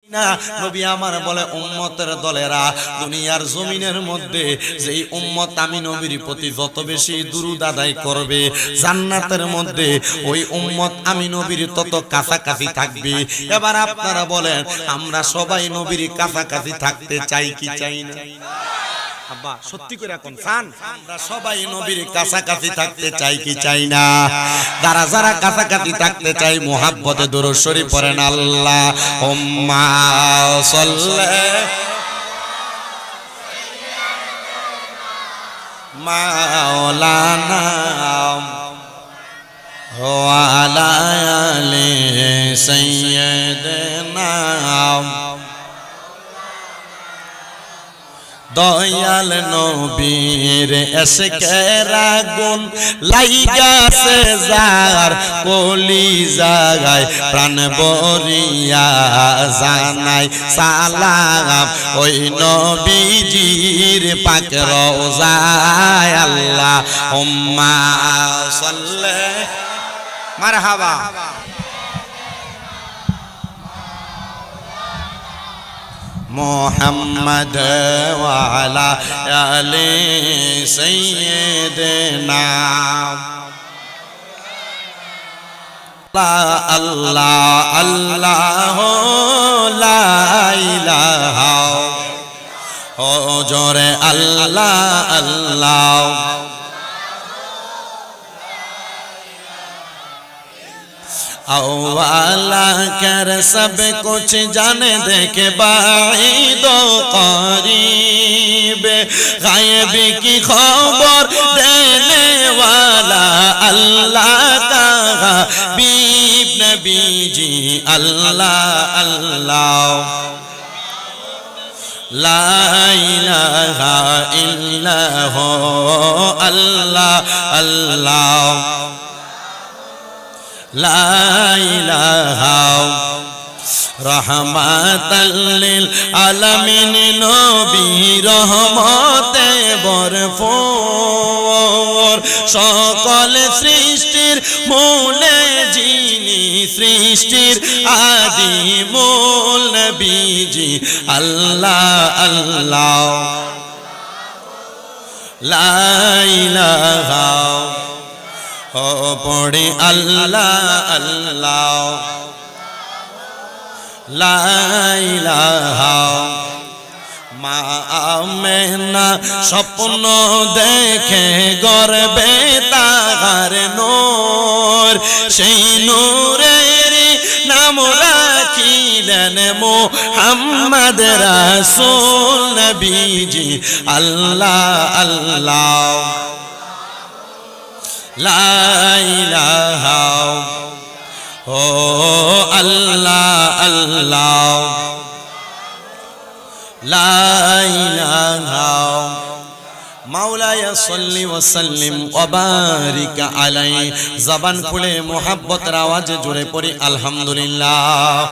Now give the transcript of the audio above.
না নবী আমার বলে উম্মতের দলেরা দুনিয়ার জমিনের মধ্যে যেই উম্মত আমি নবীর প্রতি যত বেশি দুরূদ আদায় করবে জান্নাতের মধ্যে ওই উম্মত আমি নবীর তত কাছাকাছি থাকবে। এবার আপনারা বলেন আমরা সবাই নবীর কাছাকাছি থাকতে চাই কি চাই না? আব্বা সত্যি করে কোন চান? আমরা সবাই নবীর কাছাকাছি থাকতে চাই কি চাই না? যারা যারা কাছাকাছি থাকতে চাই মুহাব্বতে দুরূদ শরীফ পড়েন আল্লাহুম্মা সাল্লি মাওলানা ওয়া আলা আলি সাইয়্যিদিনা দয়াল নবীর এশকের আগুন লাইগাছে যার কলিজায় প্রাণ ভরিয়া জানাই সালাম ওই নবীজির পাক রওজায় আল্লাহুম্মা সাল্লি মারহাবা মুহাম্মদ ওয়া আলা আলি সাইয়্যিদিনা আল্লাহ আল্লাহ লা ইলাহা ও জোরে আল্লাহ আল্লাহ वाला कर सब कुछ जाने देखे बाईद करीब गायब की खबर देने वाला अल्लाह का हबीब नबी जी अल्लाह अल्लाह ला इलाहा इल्लल्लाह अल्लाह अल्लाह ला इलाहा रहमतल लिल आलमीन नबी रहमते भरपूर सकल सृष्टिर मूले जिनी सृष्टिर आदि मूल नबीजी अल्लाह अल्लाह ला इलाहा ओ पढ़े अल्लाह अल्लाह ला इलाहा মা আমেনা স্বপ্ন দেখে গর্বে তাহার নূর সেই নূরের নাম রাখিলেন মুহাম্মদ রাসূল নবীজি আল্লাহ আল্লাহ লা ইলাহা ও আল্লাহ আল্লাহ লা ইলাহা মাওলায়া সাল্লি ওয়া সাল্লিম ওয়া বারিক আলাইহি জবান খুলে মুহাব্বতের আওয়াজে জোরে পড়ি আলহামদুলিল্লাহ।